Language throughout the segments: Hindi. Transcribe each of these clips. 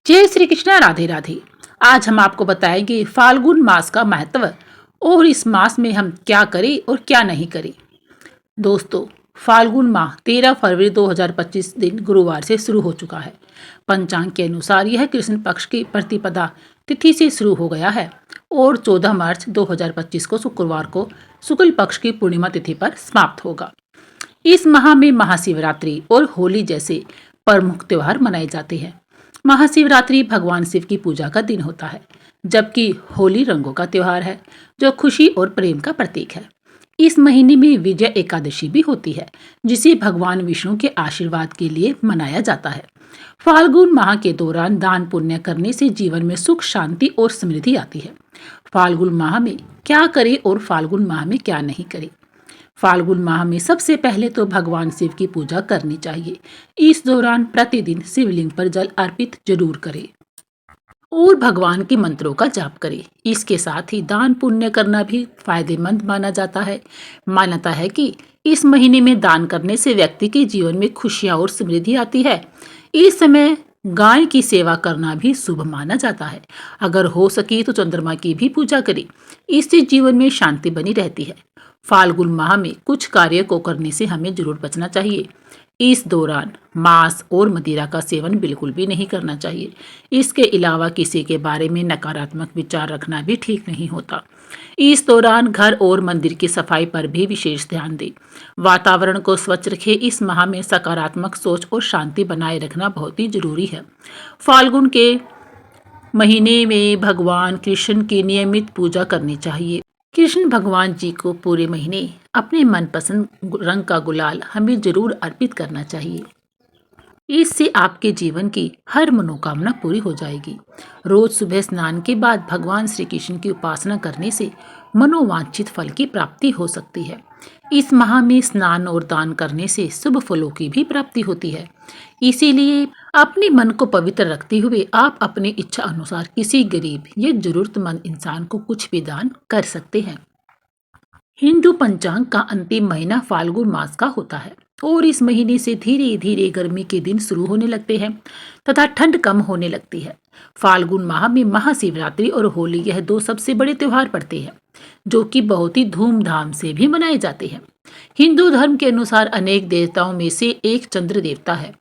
जय श्री कृष्णा, राधे राधे। आज हम आपको बताएंगे फाल्गुन मास का महत्व और इस मास में हम क्या करें और क्या नहीं करें। दोस्तों, फाल्गुन माह 13 फरवरी 2025 दिन गुरुवार से शुरू हो चुका है। पंचांग के अनुसार यह कृष्ण पक्ष की प्रतिपदा तिथि से शुरू हो गया है और 14 मार्च 2025 को शुक्रवार को शुक्ल पक्ष की पूर्णिमा तिथि पर समाप्त होगा। इस माह में महाशिवरात्रि और होली जैसे प्रमुख त्योहार मनाए जाते हैं। महाशिवरात्रि भगवान शिव की पूजा का दिन होता है, जबकि होली रंगों का त्योहार है जो खुशी और प्रेम का प्रतीक है। इस महीने में विजय एकादशी भी होती है, जिसे भगवान विष्णु के आशीर्वाद के लिए मनाया जाता है। फाल्गुन माह के दौरान दान पुण्य करने से जीवन में सुख, शांति और समृद्धि आती है। फाल्गुन माह में क्या करें और फाल्गुन माह में क्या नहीं करें। फाल्गुन माह में सबसे पहले तो भगवान शिव की पूजा करनी चाहिए। इस दौरान प्रतिदिन शिवलिंग पर जल अर्पित जरूर करें और भगवान के मंत्रों का जाप करें। इसके साथ ही दान पुण्य करना भी फायदेमंद माना जाता है। मान्यता है कि इस महीने में दान करने से व्यक्ति के जीवन में खुशियां और समृद्धि आती है। इस समय गाय की सेवा करना भी शुभ माना जाता है। अगर हो सके तो चंद्रमा की भी पूजा करें, इससे जीवन में शांति बनी रहती है। फाल्गुन माह में कुछ कार्य को करने से हमें जरूर बचना चाहिए। इस दौरान मांस और मदिरा का सेवन बिल्कुल भी नहीं करना चाहिए। इसके अलावा किसी के बारे में नकारात्मक विचार रखना भी ठीक नहीं होता। इस दौरान घर और मंदिर की सफाई पर भी विशेष ध्यान दें। वातावरण को स्वच्छ रखें। इस माह में सकारात्मक सोच और शांति बनाए रखना बहुत ही जरूरी है। फाल्गुन के महीने में भगवान कृष्ण की नियमित पूजा करनी चाहिए। कृष्ण भगवान जी को पूरे महीने अपने मनपसंद रंग का गुलाल हमें जरूर अर्पित करना चाहिए। इससे आपके जीवन की हर मनोकामना पूरी हो जाएगी। रोज सुबह स्नान के बाद भगवान श्री कृष्ण की उपासना करने से मनोवांछित फल की प्राप्ति हो सकती है। इस माह में स्नान और दान करने से शुभ फलों की भी प्राप्ति होती है। इसीलिए अपने मन को पवित्र रखते हुए आप अपनी इच्छा अनुसार किसी गरीब या जरूरतमंद इंसान को कुछ भी दान कर सकते हैं। हिंदू पंचांग का अंतिम महीना फाल्गुन मास का होता है और इस महीने से धीरे धीरे गर्मी के दिन शुरू होने लगते हैं तथा ठंड कम होने लगती है। फाल्गुन माह में महाशिवरात्रि और होली यह दो सबसे बड़े त्योहार पड़ते हैं, जो कि बहुत ही धूमधाम से भी मनाए जाते हैं। हिंदू धर्म के अनुसार अनेक देवताओं में से एक चंद्र देवता है।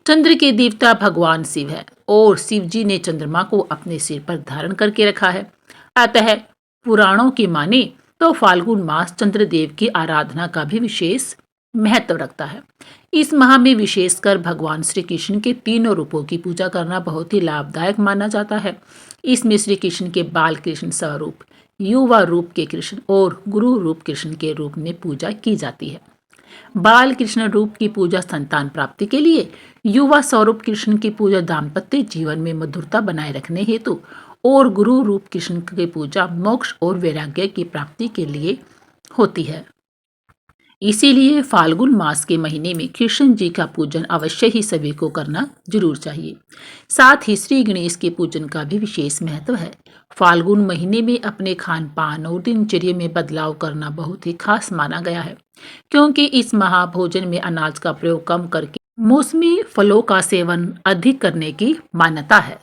चंद्र के देवता भगवान शिव है और शिव जी ने चंद्रमा को अपने सिर पर धारण करके रखा है। अतः पुराणों की माने तो फाल्गुन मास चंद्रदेव की आराधना का भी विशेष महत्व रखता है। इस माह में विशेषकर भगवान श्री कृष्ण के तीनों रूपों की पूजा करना बहुत ही लाभदायक माना जाता है। इसमें श्री कृष्ण के बाल कृष्ण स्वरूप, युवा रूप के कृष्ण और गुरु रूप कृष्ण के रूप में पूजा की जाती है। बाल कृष्ण रूप की पूजा संतान प्राप्ति के लिए, युवा स्वरूप कृष्ण की पूजा दाम्पत्य जीवन में मधुरता बनाए रखने हेतु और गुरु रूप कृष्ण की पूजा मोक्ष और वैराग्य की प्राप्ति के लिए होती है। इसीलिए फाल्गुन मास के महीने में कृष्ण जी का पूजन अवश्य ही सभी को करना जरूर चाहिए। साथ ही श्री गणेश के पूजन का भी विशेष महत्व है। फाल्गुन महीने में अपने खान पान और दिनचर्या में बदलाव करना बहुत ही खास माना गया है, क्योंकि इस माह भोजन में अनाज का प्रयोग कम करके मौसमी फलों का सेवन अधिक करने की मान्यता है।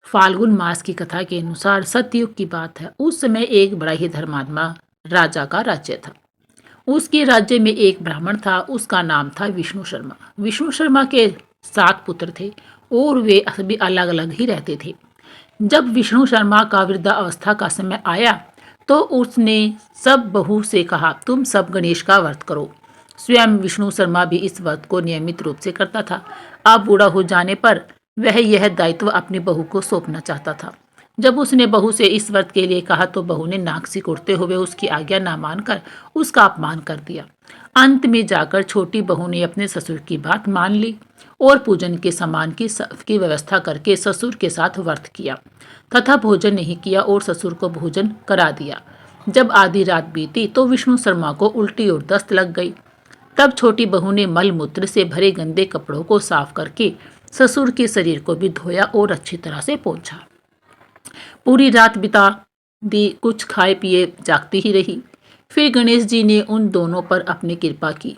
फाल्गुन मास की कथा के अनुसार सतयुग की बात है। उस समय एक बड़ा ही धर्मात्मा राजा का राज्य था। उसके राज्य में एक ब्राह्मण था, उसका नाम था विष्णु शर्मा। विष्णु शर्मा के 7 पुत्र थे और वे सभी अलग अलग ही रहते थे। जब विष्णु शर्मा का वृद्धावस्था का समय आया तो उसने सब बहू से कहा, तुम सब गणेश का व्रत करो। स्वयं विष्णु शर्मा भी इस व्रत को नियमित रूप से करता था। अब बूढ़ा हो जाने पर वह यह दायित्व अपनी बहू को सौंपना चाहता था। जब उसने बहू से इस व्रत के लिए कहा तो बहू ने नाक सिकुड़ते हुए उसकी आज्ञा न मानकर उसका अपमान कर दिया। अंत में जाकर छोटी बहू ने अपने ससुर की बात मान ली और पूजन के सामान की व्यवस्था करके ससुर के साथ व्रत किया तथा भोजन नहीं किया और ससुर को भोजन करा दिया। जब आधी रात बीती तो विष्णु शर्मा को उल्टी और दस्त लग गई। तब छोटी बहू ने मल मूत्र से भरे गंदे कपड़ों को साफ करके ससुर के शरीर को भी धोया और अच्छी तरह से पोंछा। पूरी रात बिता दी, कुछ खाए पिए जागती ही रही। फिर गणेश जी ने उन दोनों पर अपनी कृपा की।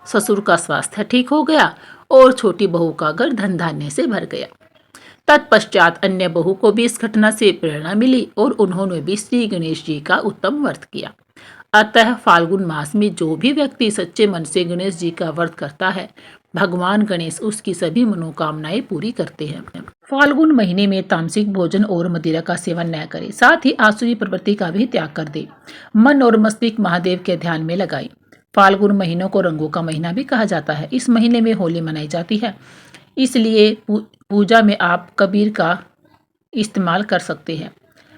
ससुर का स्वास्थ्य ठीक हो गया और छोटी बहू का घर धन धान्य से भर गया। तत्पश्चात अन्य बहू को भी इस घटना से प्रेरणा मिली और उन्होंने भी श्री गणेश जी का उत्तम व्रत किया। अतः फाल्गुन मास में जो भी व्यक्ति सच्चे मन से गणेश जी का व्रत करता है, भगवान गणेश उसकी सभी मनोकामनाएं पूरी करते हैं। फाल्गुन महीने में तामसिक भोजन और मदिरा का सेवन न करें, साथ ही आसुरी प्रवृत्ति का भी त्याग कर दे। मन और मस्तिष्क महादेव के ध्यान में लगाएं। फाल्गुन महीनों को रंगों का महीना भी कहा जाता है। इस महीने में होली मनाई जाती है, इसलिए पूजा में आप कबीर का इस्तेमाल कर सकते हैं।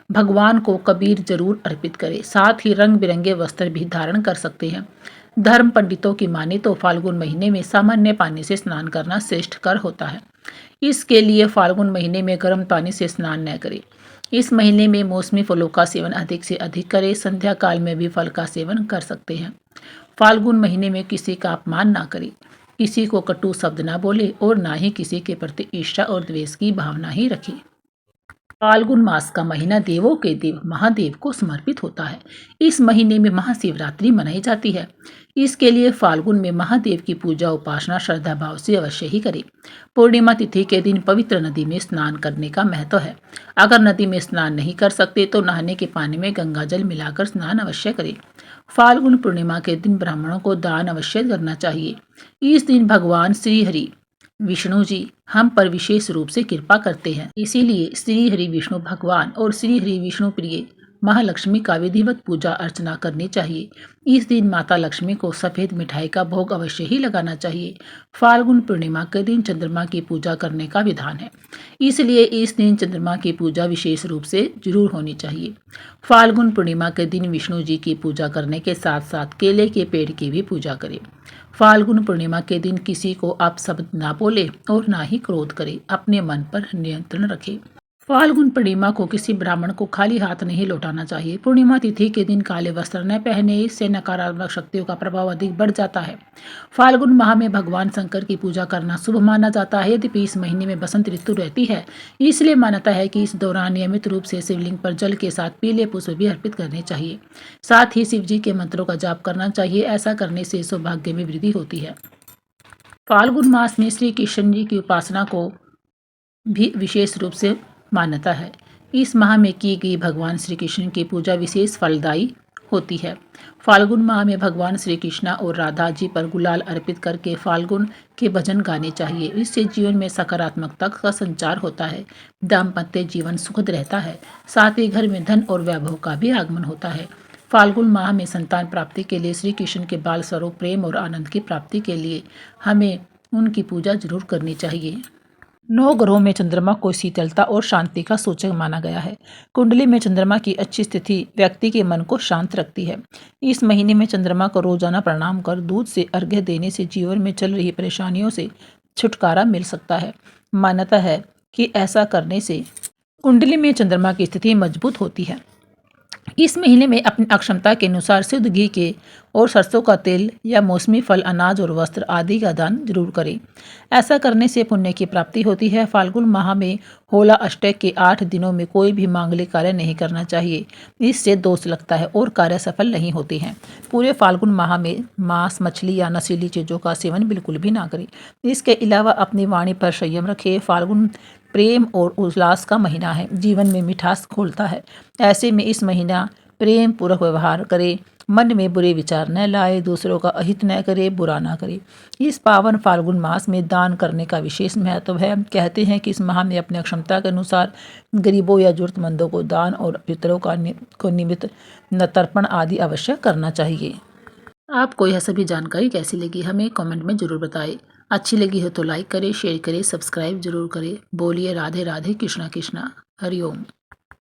भगवान को कबीर जरूर अर्पित करें। साथ ही रंग बिरंगे वस्त्र भी धारण कर सकते हैं। धर्म पंडितों की माने तो फाल्गुन महीने में सामान्य पानी से स्नान करना श्रेष्ठ कर होता है। इसके लिए फाल्गुन महीने में गर्म पानी से स्नान न करें। इस महीने में मौसमी फलों का सेवन अधिक से अधिक करें। संध्या काल में भी फल का सेवन कर सकते हैं। फाल्गुन महीने में किसी का अपमान ना करें, किसी को कटु शब्द ना बोले और ना ही किसी के प्रति ईर्ष्या और द्वेष की भावना ही रखें। फाल्गुन मास का महीना देवों के देव महादेव को समर्पित होता है। इस महीने में महाशिवरात्रि मनाई जाती है। इसके लिए फाल्गुन में महादेव की पूजा उपासना श्रद्धा भाव से अवश्य ही करें। पूर्णिमा तिथि के दिन पवित्र नदी में स्नान करने का महत्व है। अगर नदी में स्नान नहीं कर सकते तो नहाने के पानी में गंगा जल मिलाकर स्नान अवश्य करें। फाल्गुन पूर्णिमा के दिन ब्राह्मणों को दान अवश्य करना चाहिए। इस दिन भगवान श्री हरि विष्णु जी हम पर विशेष रूप से कृपा करते हैं, इसीलिए श्री हरि विष्णु भगवान और श्री हरि विष्णु प्रिय महालक्ष्मी का विधिवत पूजा अर्चना करनी चाहिए। इस दिन माता लक्ष्मी को सफेद मिठाई का भोग अवश्य ही लगाना चाहिए। फाल्गुन पूर्णिमा के दिन चंद्रमा की पूजा करने का विधान है, इसलिए इस दिन चंद्रमा की पूजा विशेष रूप से जरूर होनी चाहिए। फाल्गुन पूर्णिमा के दिन विष्णु जी की पूजा करने के साथ साथ केले के पेड़ की भी पूजा करें। फाल्गुन पूर्णिमा के दिन किसी को अपशब्द ना बोले और ना ही क्रोध करे। अपने मन पर नियंत्रण रखें। फाल्गुन पूर्णिमा को किसी ब्राह्मण को खाली हाथ नहीं लौटाना चाहिए। पूर्णिमा तिथि के दिन काले वस्त्र न पहने, इससे नकारात्मक शक्तियों का प्रभाव अधिक बढ़ जाता है। फाल्गुन माह में भगवान शंकर की पूजा करना शुभ माना जाता है। यद्यपि इस महीने में बसंत ऋतु रहती है, इसलिए मान्यता है कि इस दौरान नियमित रूप से शिवलिंग पर जल के साथ पीले पुष्प भी अर्पित करने चाहिए। साथ ही शिव जी के मंत्रों का जाप करना चाहिए। ऐसा करने से सौभाग्य में वृद्धि होती है। फाल्गुन मास में श्री कृष्ण जी की उपासना को भी विशेष रूप से मान्यता है। इस माह में की गई भगवान श्री कृष्ण की पूजा विशेष फलदायी होती है। फाल्गुन माह में भगवान श्री कृष्ण और राधा जी पर गुलाल अर्पित करके फाल्गुन के भजन गाने चाहिए। इससे जीवन में सकारात्मकता का संचार होता है। दाम्पत्य जीवन सुखद रहता है। साथ ही घर में धन और वैभव का भी आगमन होता है। फाल्गुन माह में संतान प्राप्ति के लिए श्री कृष्ण के बाल स्वरूप प्रेम और आनंद की प्राप्ति के लिए हमें उनकी पूजा जरूर करनी चाहिए। 9 ग्रहों में चंद्रमा को शीतलता और शांति का सूचक माना गया है। कुंडली में चंद्रमा की अच्छी स्थिति व्यक्ति के मन को शांत रखती है। इस महीने में चंद्रमा को रोजाना प्रणाम कर दूध से अर्घ्य देने से जीवन में चल रही परेशानियों से छुटकारा मिल सकता है। मान्यता है कि ऐसा करने से कुंडली में चंद्रमा की स्थिति मजबूत होती है। इस महीने में अपनी अक्षमता के अनुसार शुद्ध घी के और सरसों का तेल या मौसमी फल, अनाज और वस्त्र आदि का दान जरूर करें। ऐसा करने से पुण्य की प्राप्ति होती है। फाल्गुन माह में होला अष्टक के 8 दिनों में कोई भी मांगलिक कार्य नहीं करना चाहिए। इससे दोष लगता है और कार्य सफल नहीं होते हैं। पूरे फाल्गुन माह में मांस, मछली या नशीली चीज़ों का सेवन बिल्कुल भी ना करें। इसके अलावा अपनी वाणी पर संयम रखें। फाल्गुन प्रेम और उल्लास का महीना है, जीवन में मिठास घोलता है। ऐसे में इस महीना प्रेम पूर्वक व्यवहार करें, मन में बुरे विचार न लाए, दूसरों का अहित न करे, बुरा न करे। इस पावन फाल्गुन मास में दान करने का विशेष महत्व है। कहते हैं कि इस माह में अपनी क्षमता के अनुसार गरीबों या जरूरतमंदों को दान और पितरों को निमित्त तर्पण आदि अवश्य करना चाहिए। आपको यह सभी जानकारी कैसी लगी हमें कमेंट में जरूर बताएं। अच्छी लगी हो तो लाइक करें, शेयर करें, सब्सक्राइब जरूर करें। बोलिए राधे राधे, कृष्णा कृष्णा, हरिओम।